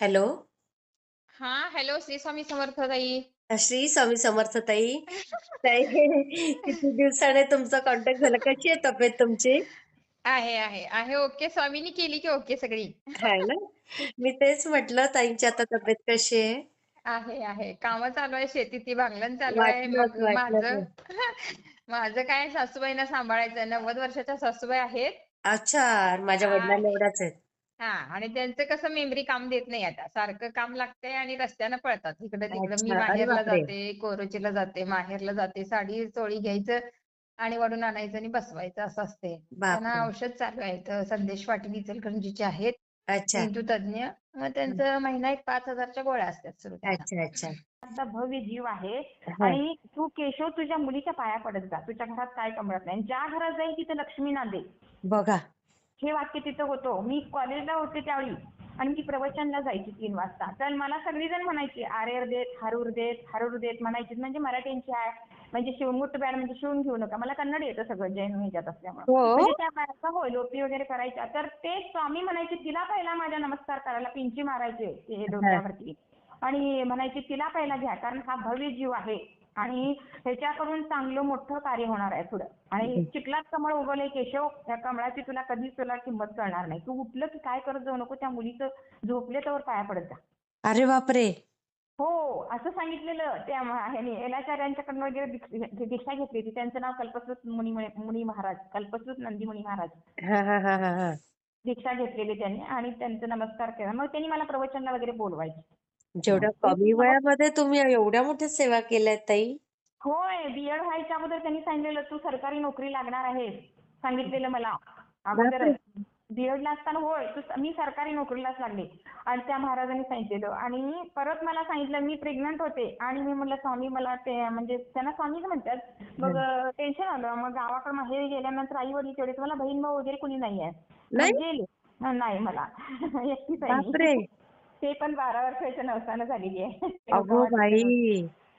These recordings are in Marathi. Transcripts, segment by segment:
हॅलो. हा, हॅलो. श्री स्वामी समर्थ ताई. श्री स्वामी समर्थ ताई. ताई किती दिवसाने तुमचा कॉन्टॅक्ट झाला. कशी आहे तब्येत तुमची? आहे. ओके. स्वामीनी केली की ओके सगळी. आहे ना? मी तेच म्हटलं ताईंची आता तब्येत कशी आहे? आहे. कामं चालू आहे, शेतीची भांगलन चालू आहे. वाटलंच, मग माझं वाटलंच. माझं काय सासूबाईंना सांभाळायचं. 90 वर्षाच्या सासूबाई आहेत. अच्छा, माझ्या आ, वडिलांना एवढाच आहेत. आणि त्यांचं कसं मेमरी काम देत नाही आता. सारखं काम लागतंय आणि रस्त्यानं पळतात. इकडं-तिकडं. मी अच्छा, अरे माहेरला बापरे! जाते, कोरोचीला जाते, माहेरला जाते. साडी चोळी घ्यायचं आणि वडून आणायचं आणि बसवायचं असं असते. त्यांना बापरे! औषध चालू आहे. तर संदेश पाटील इचलकरंजीचे आहेत. अच्छा. मेंदू तज्ञ. मग हं. त्यांचं महिना एक 5,000च्या गोळ्या असतात सुरू त्यांना. अच्छा, अच्छा. आता भव्य जीव आहे. हां. आणि तू केशव तुझ्या मुलीच्या पाया पडत जा. तुझ्या घरात काय कमळत नाही. ज्या घरात जाईल तिथे लक्ष्मी नांदेल. बघा. हे वाक्य तिथं होतं. मी कॉलेजला होते त्यावेळी आणि मी प्रवचनला जायची 3 वाजता. तर मला सगळीजण म्हणायची आरेर देत, हरूर देत म्हणायची. म्हणजे मराठ्यांची आहे. म्हणजे शिवमूठ बॅड म्हणजे शिवून घेऊ नका. मला कन्नड येतं सगळं जैन ह्याच्यात असल्यामुळं. हो? म्हणजे त्या बायका होय लोपी वगैरे करायच्या. तर ते स्वामी म्हणायचे तिला पहिला माझ्या नमस्कार करायला पिंची मारायचे ते हां. डोक्यावरती. आणि म्हणायचे तिला पहिला घ्या कारण हा भव्य जीव आहे. आणि ह्याच्याकडून चांगलं मोठं कार्य होणार आहे पुढं. आणि चिखलात कमळ उगवलंय केशव. त्या कमळाची तुला किंमत कळणार नाही. तू उठलं की काय करत जाऊ नको. त्या मुलीचं झोपले तोवर पाया पडत जा. अरे बापरे! हो, असं सांगितलेलं त्या ह्याने एलाचार्यांच्याकडनं वगैरे दीक्षा घेतली होती. त्यांचं नाव कल्पश्रुत मुनी महाराज, कल्पश्रुत नंदीमुनी महाराज. हां, हां, हां, हां, हां. दीक्षा घेतलेली त्यांनी आणि त्यांचा नमस्कार केला. मग त्यांनी मला प्रवचनला वगैरे बोलवायचे. जेवढ्या ते कमी वयामध्ये तुम्ही एवढ्या मोठ्या सेवा केल्यात ताई. होय, बी.एड व्हायच्या अगोदर त्यांनी सांगितलेलं तू सरकारी नोकरी लागणार आहेस. सांगितलेलं मला बापरे! अगोदरच. बी.एडला असताना होय, मी सरकारी नोकरीलाच लागले. आणि त्या महाराजांनी सांगितलेलं. आणि परत मला सांगितलं मी प्रेग्नंट होते आणि मी म्हटलं स्वामी मला ते म्हणजे त्यांना स्वामीच म्हणतात. मग हं. टेन्शन आलं. मग गावाकडे माहेरी गेल्यानंतर आई वडील तेवढेच मला बहीण भाऊ वगैरे कोणी नाही आहे. नाही? मग गेले. नाही मला एकटीच आहे मी. बापरे! ते पण 12 वर्षाच्या नवसानं झालेली आहे. रेणुका अगो मातेचं बाई! नवस.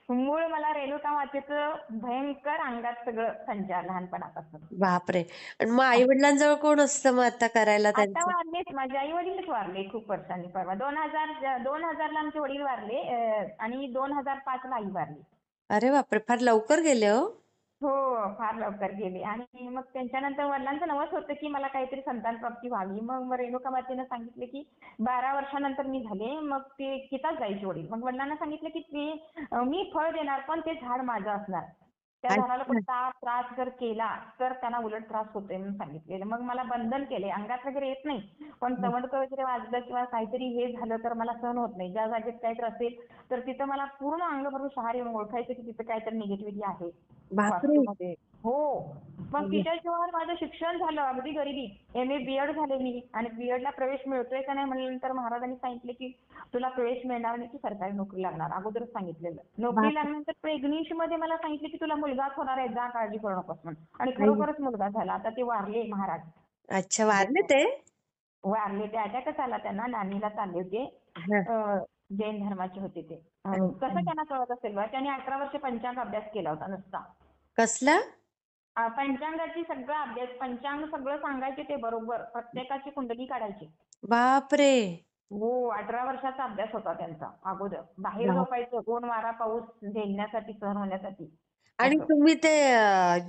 मूळ मला रेणुका मातेचं भयंकर अंगात सगळं संचार लहानपणापासून. बापरे! आणि मग आई-वडिलांजवळ कोण असतं मग आता करायला आता त्यांचं? वारलेत माझे आई वडीलच वारले खूप वर्षांनी परवा. 2000 ला आमचे वडील वारले. आणि 2005 ला आई वारली. अरे बापरे! फार लवकर गेले हो. हो, फार लवकर गेले. आणि मग त्यांच्यानंतर वडिलांचं नवस होतं की मला काहीतरी संतान प्राप्ती व्हावी. मग रेणुका मातेनं सांगितलं की 12 वर्षानंतर मी झाले. मग ते कितात जायचे वडील. मग वडिलांना सांगितलं की मी फळ देणार पण ते झाड माझं असणार. त्या झाडाला कोणी अच्छा. त्रास जर केला तर त्यांना उलट त्रास होतोय म्हणून सांगितलेलं. मग मला बंधन केले. अंगात वगैरे येत नाही. पण हं. तवंडकं वगैरे वाजलं किंवा काहीतरी हे झालं तर मला सहन होत नाही. ज्या जागेत काहीतरी असेल तर तिथं मला पूर्ण अंग भरून शहारे येऊन ओळखायचं की तिथं काहीतरी निगेटिव्हिटी आहे. बापरे! वास्तूमध्ये. हो. मग तिच्या जीवावर माझं शिक्षण झालं अगदी गरिबीत. एम.ए. बी.एड झाले मी. आणि बी.एडला प्रवेश मिळतोय का नाही म्हणल्यानंतर महाराजांनी सांगितले की तुला प्रवेश मिळणार नाही की सरकारी नोकरी लागणार. अगोदरच सांगितलेलं. नोकरी बापरे! लागल्यानंतर प्रेग्नन्सीमध्ये मला सांगितले की तुला मुलगाच होणार आहे. जा काळजी करू नकोस म्हणून. आणि आई. खरोखरच मुलगा झाला. आता ते वारले महाराज. अच्छा, वारले जैन ते? वारले ते अटॅकच आला त्यांना. नानीला चालले होते. हां. अ, जैन धर्माचे होते ते. अच्छा. कसं त्यांना कळत असेल बरं. त्यांनी 11 वर्ष पंचांग अभ्यास केला होता नुसता. कसला? पंचांगाची सगळा अभ्यास, पंचांग सगळं सांगायचे ते बरोबर. प्रत्येकाची कुंडली काढायची. बापरे! हो, 18 वर्षाचा अभ्यास होता त्यांचा अगोदर. बाहेर बाप झोपायचं ऊन, वारा, पाऊस झेलण्यासाठी, सहन होण्यासाठी आणि असं. तुम्ही ते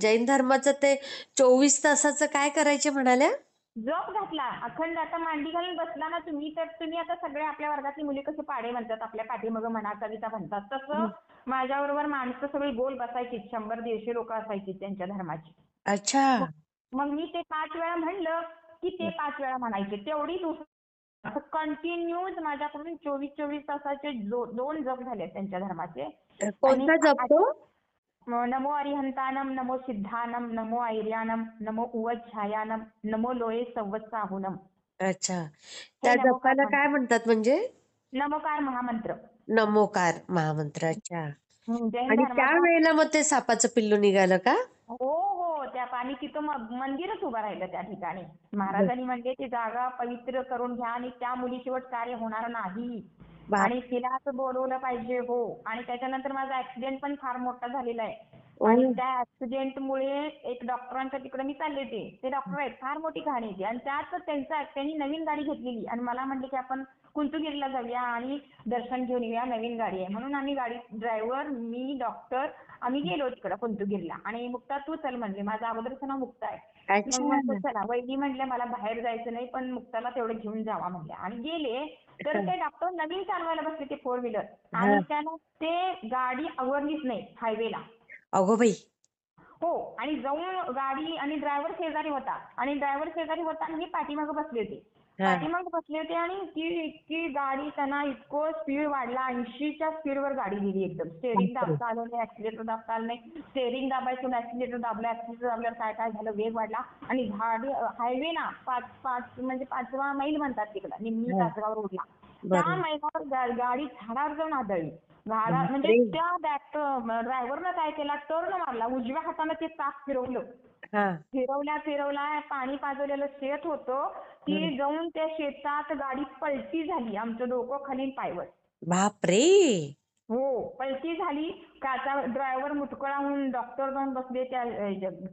जैन धर्माचं ते 24 तासाचं काय करायचे म्हणाल्या? जप घातला अखंड. आता मांडी घालून बसला ना तुम्ही तर तुम्ही आता सगळे आपल्या वर्गातली मुली कसे पाढे म्हणतात आपल्या पाठीमागं म्हणा कविता म्हणतात तसं हं. माझ्याबरोबर माणसं सगळी गोल बसायची. 100-150 लोक असायची त्यांच्या धर्माची. अच्छा. मग मग मी ते 5 वेळा म्हणलं की ते 5 वेळा म्हणायचे. तेवढीच असं कंटिन्यूच माझ्याकडून 24-24 तासाचे 2 जप झाले त्यांच्या धर्माचे. आणि कोणता जप तो? नमो अरिहंतानम, नमो सिद्धानम, नमो ऐर्यानम, नमो उवच्छायानम, नमो लोये संवत्साहुनम. अच्छा. हे त्या नमोकार जपाला काय मंत्र. म्हणतात म्हणजे? नमोकार महामंत्र. नमोकार महामंत्र. अच्छा. जैन आणि धर्माचा. त्यावेळेला मग ते सापाचं पिल्लू निघालं का? हो, हो. त्या पाणी तिथं मंदिरच उभं राहिलं त्या ठिकाणी. बरं. महाराजांनी म्हणले ती जागा पवित्र करून घ्या आणि त्या मुलीशिवाय कार्य होणार नाही. बाप आणि तिला असं बोलवलं पाहिजे. हो. आणि त्याच्यानंतर माझा ऍक्सिडेंट पण फार मोठा झालेला आहे. आणि ओह! त्या ऍक्सिडेंटमुळे एक डॉक्टरांच्या तिकडे मी चालले होते. ते डॉक्टर आहेत. फार मोठी कहाणी आहे ती. आणि त्यात त्यांनी नवीन गाडी घेतलेली आणि मला म्हटले की आपण कुंतुगिरीला जाऊया आणि दर्शन घेऊन येऊया, नवीन गाडी आहे. म्हणून आम्ही गाडी ड्रायव्हर, मी, डॉक्टर आम्ही गेलो तिकडं कुंतुगिरीला. आणि मुक्ता तू चल म्हणले. माझं अगोदरचं नाव मुक्ता आहे. मग म्हटलं अच्छा. चला. वहिनी म्हटल्या मला बाहेर जायचं नाही पण मुक्ताला तेवढं घेऊन जावा म्हणल्या. आणि गेले तर हा. ते डॉक्टर नवीन चालवायला बसले ते 4 व्हीलर. हा. आणि त्यानं ते गाडी आवरलीच नाही हायवेला. अगो बाई. हो. आणि जाऊन गाडी आणि ड्रायव्हर शेजारी होता. आणि ड्रायव्हर शेजारी होता आणि मी पाठीमागे बसले होते. हा. पाठीमागे बसले होते आणि ती इतकी गाडी त्यांना इतकं स्पीड वाढला. 80च्या स्पीडवर गाडी गेली एकदम. स्टेअरिंग बापरे. दाबता आलं नाही, ऍक्सिलेटर दाबता आलं नाही. स्टेअरिंग दाबायचं, ऍक्सिलेटर दाबलं, ऍक्सिलेटर दाबल्यावर काय काय झालं, वेग वाढला. आणि गाडी हायवे ना 5 म्हणजे 5वा मैल म्हणतात तिकडं, निम्मी हा. तासगाव रोडला. त्या बरोबर. मैलावर गाडी झाडावर जाऊन आदळली. झाडा म्हणजे बापरे. त्या ड्रायव्हरनं काय केला, टर्न मारला. उजव्या हाताने ते चाक फिरवलं. हा. फिरवल्या पाणी पाजवलेलं शेत होतं. हा. ती जाऊन त्या शेतात गाडी पलटी झाली. आमचं डोकं खाली पायवर. बापरे. हो. पलटी झाली. काचा ड्रायव्हर मुटकुळा होऊन डॉक्टर जाऊन बसले त्या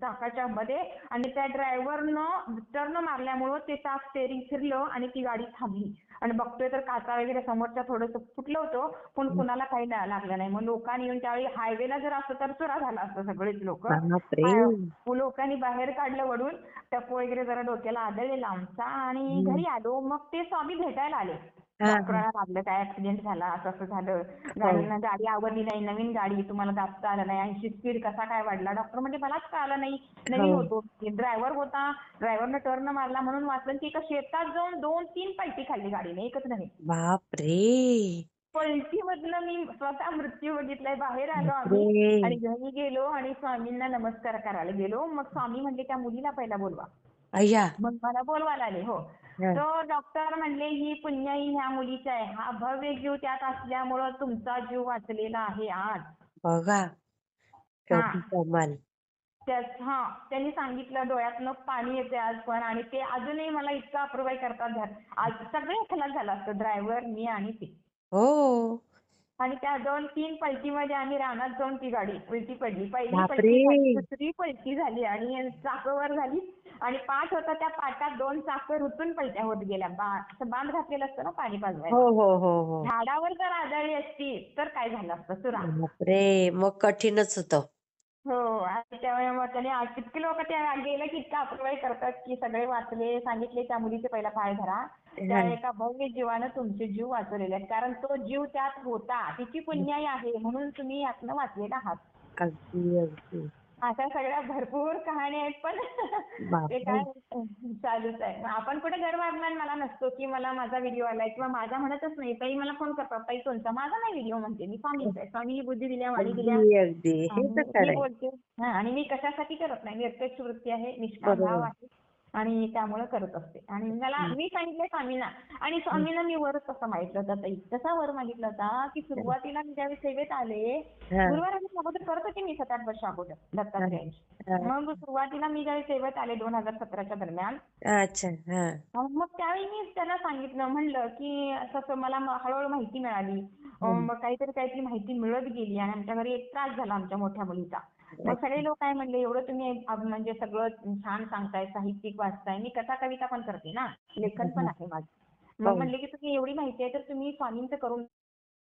चाकाच्या मध्ये. आणि त्या ड्रायव्हरनं टर्न मारल्यामुळं ते चाक स्टेअरिंग फिरलं आणि ती गाडी थांबली. आणि बघतोय तर काचा वगैरे समोरच्या थोडंसं फुटलं होतं पण कुणाला काही लागलं नाही. मग लोकांनी येऊन त्यावेळी हायवेला जर असतं तर चुरा झाला असतं सगळेच लोक. बापरे. लोकांनी बाहेर काढलं वडून. टप वगैरे जरा डोक्याला आदळलेला आमचा. आणि हम्म. घरी आलो. मग ते स्वामी भेटायला आले. हा. हा. डॉक्टरांना लागलं काय ऍक्सिडेंट झाला, असं असं झालं, हो. गाडी आवरली नाही, नवीन गाडी, तुम्हाला दाबता आलं नाही, 80 स्पीड कसा काय वाढला. डॉक्टर म्हणजे मलाच कळालं नाही, हो. नवीन होतो, ड्रायव्हर होता, ड्रायव्हरनं टर्न मारला म्हणून वाचलं. ती एका शेतात जाऊन 2-3 पलटी खाल्ली गाडीने, एकच नव्हे. बापरे. पलटीमधनं मी स्वतः मृत्यू बघितलाय. बाहेर आलो आम्ही बापरे. आणि घरी गेलो आणि स्वामींना नमस्कार करायला गेलो. मग स्वामी म्हणले त्या मुलीला पहिला बोलवा. अय्या. मग मला बोलवायला आले. हो. हा. तो डॉक्टर म्हणले ही पुण्याई ह्या मुलीचा आहे. हा भव्य जीव त्यात असल्यामुळं तुमचा जीव वाचलेला आहे आज. बघा. हा. कधी कमाल. त्यांनी सांगितलं डोळ्यातनं पाणी येते आज पण. आणि ते अजूनही मला इतका अप्रूव्ह करतात. आज सगळे खलास झालं असतं, ड्रायव्हर, मी आणि ते. हो. आणि त्या 2-3 पलटीमध्ये आम्ही रानात जाऊन ती गाडी उलटी पडली. पहिली बापरे. पलटी झाली, दुसरी पलटी झाली आणि चाकवर झाली. आणि पाठ होता त्या पाटात 2 चाकं रुतून पलट्या होत गेल्या. असं बांध घातलेलं असतं ना पाणी हो. पाजवायला. हो. हो. हो. झाडावर जर आदळली असती तर काय झालं असतं, चुरा. बापरे. मग कठीणच होतं. हो. आणि त्यामुळे मग त्याने किती लोक त्या गेले की इतका अप्रूव्ह करतात की सगळे वाचले. सांगितले त्या मुलीचे पहिला पाय धरा. त्या हा. एका भव्य जीवानं तुमचे जीव वाचवलेले आहेत. कारण तो जीव त्यात होता. तिची पुण्याई आहे म्हणून तुम्ही यातनं वाचलेला आहात. अगदी अगदी. अशा सगळ्या भरपूर कहाण्या आहेत. पण ते बापरे. काय चालूच आहे. आपण कुठे गर्वाभिमान मला नसतो की मला माझा व्हिडिओ आलाय किंवा माझा म्हणतच नाही. ताई मला फोन करतात, ताई तुमचा. माझा नाही व्हिडिओ म्हणते मी, स्वामींचा आहे. स्वामींनी बुद्धी दिल्या, वाणी दिल्या. अगदी अगदी. हे तर आणि मी खरंय. बोलते. आणि मी कशासाठी करत नाही. निरपेक्ष वृत्ती आहे, निष्काम भाव बरोबर. आहे. आणि त्यामुळे करत असते. आणि मी सांगितलंय स्वामींना. आणि स्वामींना मी वर तसं मागितलं होतं ताई. कसा वर मागितला होता की सुरुवातीला मी ज्यावेळी सेवेत आले, हा. गुरुवार आणि अगोदर करत होते मी 7-8 वर्ष अगोदर हा. दत्तात्रयांची. हा. मग सुरुवातीला मी ज्यावेळी सेवेत आले 2017च्या दरम्यान, अच्छा. हा. मग त्यावेळी मी त्यांना सांगितलं, म्हणलं की असं मला हळूहळू माहिती मिळाली. मग काहीतरी माहिती मिळत गेली आणि आमच्या घरी एक त्रास झाला आमच्या मोठ्या मुलीचा. मग सगळे लोक काय म्हणले, एवढं तुम्ही म्हणजे सगळं छान सांगताय, साहित्यिक वाचताय. मी कथा कविता पण करते ना, लेखन पण आहे माझं. मग हो. म्हणले की तुम्ही एवढी माहिती आहे तर तुम्ही स्वामींचं करून.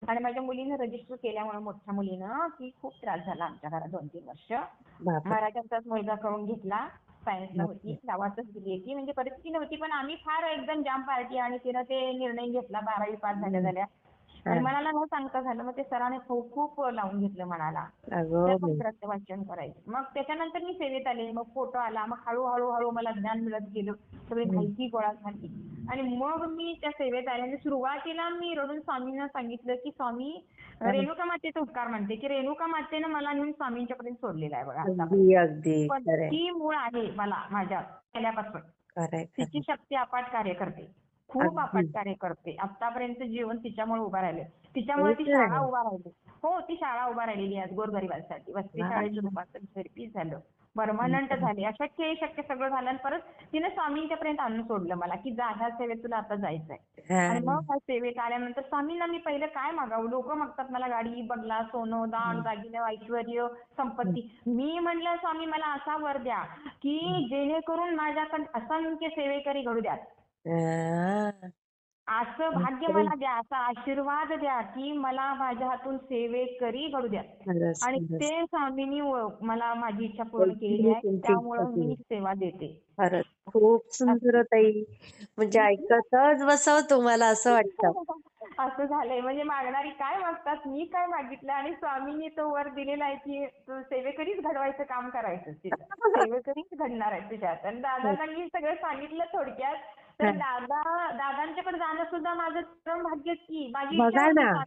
आणि माझ्या मुलीनं रजिस्टर केल्यामुळे, मोठ्या मुलीनं, की खूप त्रास झाला आमच्या घरात 2-3 वर्ष. बापरे. महाराजांचाच मुलगा करून घेतला. सायन्सला होती, बापरे. गावातच दिली होती. म्हणजे परिस्थिती नव्हती पण आम्ही फार एकदम जाम पार्टी. आणि तिनं ते निर्णय घेतला 12वी पास झाल्या. आणि हा. मनाला न सांगता झालं. मग ते सरांनी खूप खूप लावून घेतलं मनाला. तर अगं मग बाई. ग्रंथवाचन करायचं. मग त्याच्यानंतर मी सेवेत आले. मग फोटो आला. मग हळूहळू मला ज्ञान मिळत गेलं. सगळी माहिती गोळा झाली. आणि मग मी त्या सेवेत आले. आणि सुरुवातीला मी रडून स्वामींना सांगितलं की स्वामी, हा. रेणुका मातेचा उपकार म्हणते की रेणुका मातेनं मला नेऊन स्वामींच्यापर्यंत सोडलेलं आहे बघा आतापर्यंत. अगदी अगदी पण खरंय. ती मूळ आहे मला माझ्या पहिल्यापासून. खरंय तिची खरंय. शक्ती अफाट कार्य करते. खूप अगदी. अफाट कार्य करते. आतापर्यंत जीवन तिच्यामुळे उभं राहिलं. तिच्यामुळे हे ती तर शाळा आहे. उभा राहिली. हो, ती शाळा उभा राहिलेली आहे गोरगरिबांसाठी. वसती वा. शाळेचं रूपांतर झेडपीत झालं. परमनंट झाले. अशक्य हे शक्य सगळं झालं. आणि परत तिने स्वामींच्यापर्यंत आणून सोडलं मला की जा, ह्या सेवेत तुला आता जायचंय. हा. आणि मग ह्या सेवेत आल्यानंतर स्वामींना मी पहिलं काय मागावं. लोक मागतात मला गाडी, बंगला, सोनं, दान, दागिने, ऐश्वर्य, संपत्ती. मी म्हणलं स्वामी मला असा वर द्या की जेणेकरून माझ्याकडे असंख्य सेवेकरी घडू द्यात. हा. असं भाग्य बापरे! मला द्या, असा आशीर्वाद द्या, की मला माझ्या हातून सेवेकरी घडू द्या. खरंच, आणि खरंच. ते स्वामींनी मला माझी इच्छा पूर्ण केलेली वैष्णवी आहे. तुमची इच्छा त्यामुळं केली. मी सेवा देते. खरंच. खूप सुंदर हो ताई. म्हणजे ऐकतच बसावं तुम्हाला असं वाटतं. असं झालंय. म्हणजे मागणारी काय मागतात, मी काय मागितलं आणि स्वामींनी तो वर दिलेला आहे, की तू सेवेकरीच घडवायचं काम करायचं तिथं. सेवेकरीच घडणार आहे तुझ्यात. आणि दादांना मी सगळं सांगितलं थोडक्यात. तर हां. दादांच्याकडे जाणं सुद्धा माझं परम भाग्यच की. माझी इच्छा बघा होती ना.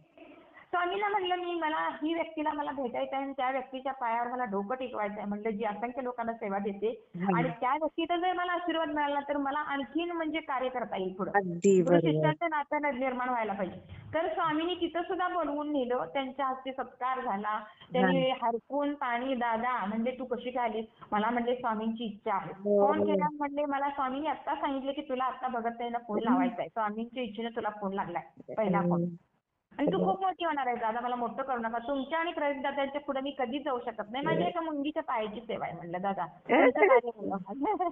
स्वामींना म्हणलं मी मला ही व्यक्तीला मला भेटायचं आहे आणि त्या व्यक्तीच्या पायावर मला डोकं टेकवायचं आहे. म्हणलं जी असंख्य लोकांना सेवा देते आणि हां. त्या व्यक्तीचा जर मला आशीर्वाद मिळाला तर मला आणखीन म्हणजे कार्य करता येईल पुढं. अगदी गुरु बरोबर. शिष्याचं नातं निर्माण व्हायला पाहिजे. तर स्वामींनी तिथं सुद्धा बोलवून नेलं. त्यांच्या हस्ते सत्कार झाला. हां. त्यांनी हरपून पाणी दादा म्हणजे तू कशी काय आलीस? मला म्हणले स्वामींची इच्छा आहे. फोन हो. केला म्हणले मला स्वामींनी आत्ता सांगितलं की तुला आत्ता भगत ताईंना फोन लावायचा आहे. स्वामींच्या इच्छेने तुला फोन लागलाय. पहिला फोन. आणि तू खूप मोठी होणार आहे दादा मला मोठं करू नका. तुमच्या आणि प्रवीण दादांच्या पुढे मी कधीच जाऊ शकत नाही. माझ्या एका मुंगीच्या पायाची सेवा आहे म्हणलं दादा. तुमचं कार्य करू.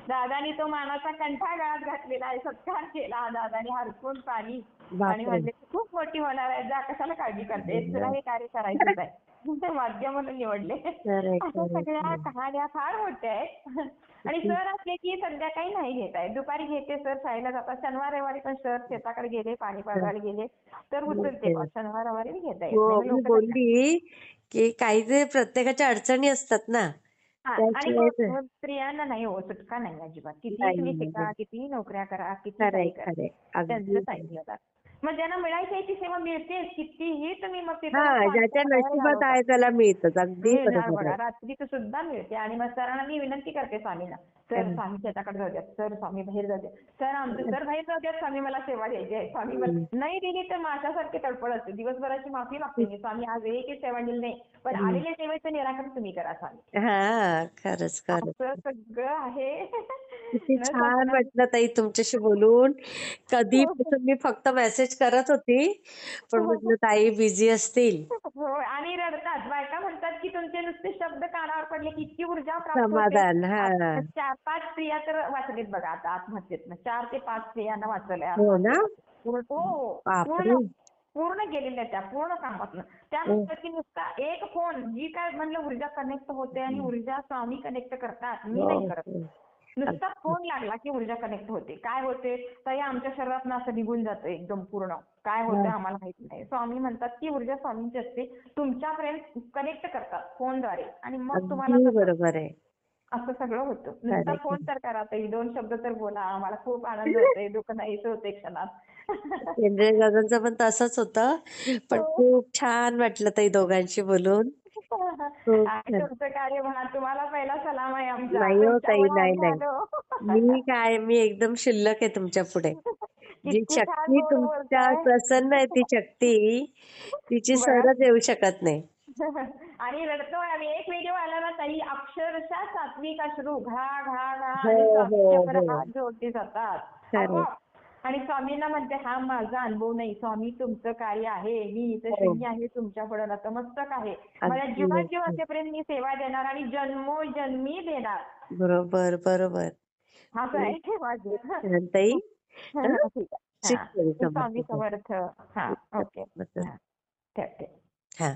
दादानी तो मानाचा कंठा गळ्यात घातलेला आहे. सत्कार केला दादानी हरपून पाणी आणि बापरे! म्हणले तू खूप मोठी होणार आहे. जा कशाला काळजी करतेस तुला हे कार्य करायचंच आहे. ते वाद्य म्हणून निवडले. खरंय, अशा खरंय, सगळ्या खरंय. कहाण्या फार मोठ्या आहेत. आणि किती सर असले की संध्याकाळी नाही घेत आहे. दुपारी घेते सर शाळेला जातात. शनिवार रविवारी पण सर शेताकडे गेले, पाणी छान. पाजवायला गेले तर उचलते ओके. कॉल. शनिवार रविवारी घेता येत नाही. हो, मग मी लोक जातात. बोलली, की काही जे प्रत्येकाच्या अडचणी असतात ना, हां आणि त्याशिवाय तर स्त्रियांना नाही हो सुटका नाही अजिबात. कितीही नाही, तुम्ही शिका, नाही. कितीही नोकऱ्या करा, किती खरंय, काही करा. खरंय. त्यांचं अगदी खरं. सांगितलं जातं. मग ज्यांना मिळायची आहे ती सेवा मिळतेच. कितीही तुम्ही मग तिथं मग हां, ज्याच्या स्वामींच्या बाहेर नशिबात घालवता. आहे त्याला मिळतच. अगदी मिळणार बरोबर आहे. बघा. रात्रीचं सुद्धा मिळते आणि मग सरांना मी विनंती करते स्वामींना. सर हं, स्वामी शेताकडे जाऊ द्यात. सर स्वामी बाहेर जाऊ द्या. सर आमचं सर बाहेर जाऊ द्यात. स्वामी मला सेवा द्यायची आहे. स्वामी हं, नाही दिली तर माझ्यासारखे तडफड असते. दिवसभराची माफी मागते मी. स्वामी आज एकही सेवा दिली नाही. पण हं. आलेल्या सेवेचं निराकरण तुम्ही करा स्वामी. हां, खरंच, असं खरंच. सगळं आहे. किती न छान संपणार. वाटलं ताई तुमच्याशी बोलून. हो. कधीपासून मी फक्त मेसेज करत होती, पण म्हटलं ताई बिझी असतील. हो आणि रडतात. बायका म्हणतात, की तुमचे नुसते शब्द कानावर पडले, की इतकी ऊर्जा प्राप्त होते. समाधान. आता हां. 4-5 स्त्रिया तर वाचलेत बघा आता आत्महत्येतनं. 4 ते 5 स्त्रियांना वाचवलंय हो ना? आत्महत्येपासून. हो, हो. पूर्ण बापरे! पूर्ण गेलेल्या त्या पूर्ण कामातनं. त्या हं, म्हणतात, की नुसता एक फोन जी काय म्हणलं ऊर्जा कनेक्ट होते आणि हं. ऊर्जा स्वामी कनेक्ट करतात. मी हो, नाही करत. हो. नुसता अगदी. फोन लागला की ऊर्जा कनेक्ट होते. काय होते? ताई आमच्या शरीरातनं असं निघून जातं एकदम पूर्ण. काय होतं हां, आम्हाला माहित नाही. स्वामी म्हणतात ती ऊर्जा स्वामींची असते. तुमच्यापर्यंत कनेक्ट करतात फोनद्वारे आणि मग तुम्हाला अगदी तसं बरोबर आहे. असं सगळं होतं. नुसता खरंय, फोन खरंय. तर करा ताई. 2 शब्द तर बोला. आम्हाला खूप आनंद होतोय. दुःख नाहीसं होते क्षणात. केंद्रे दादांचं पण तसंच होतं. पण हो. खूप छान वाटलं ताई दोघांशी बोलून. खूप आणि छान. तुमचं कार्य म्हणा तुम्हाला पहिला सलाम आहे आमचा. नाही हो ताई, तुमच्यामुळे नाही, आम्ही नाही. आलो. मी एकदम शिल्लक आहे तुमच्या पुढे. जी किती छान शक्ती गोड तुमच्या बोलताय. प्रसन्न आहे ती शक्ती, तिची बघा सरच येऊ शकत नाही. आणि रडतोय आम्ही. एक व्हिडिओ आला ना ताई अक्षरशः सात्विक अश्रू घा घा घा हो, आणि हो, स्वामींच्याकडे हो. हात जोडले जातात. खरंय. आपोआप. आणि स्वामींना म्हणते हा माझा अनुभव नाही. स्वामी तुमचं कार्य आहे. मी इथं हो. शून्य आहे तुमच्यापुढे नतमस्तक आहे. माझ्या अगदी, जीवात जीव अगदी. असेपर्यंत मी सेवा देणार आणि जन्मोजन्मी देणार. बरोबर, बरोबर. असं खूप आहे माझं. छान ताई. हं. ठीक आहे. श्री हां. स्वामी स्वामी समर्थ. समर्थ. हां. ओके. समर्थ. हां. ठेवते. हां.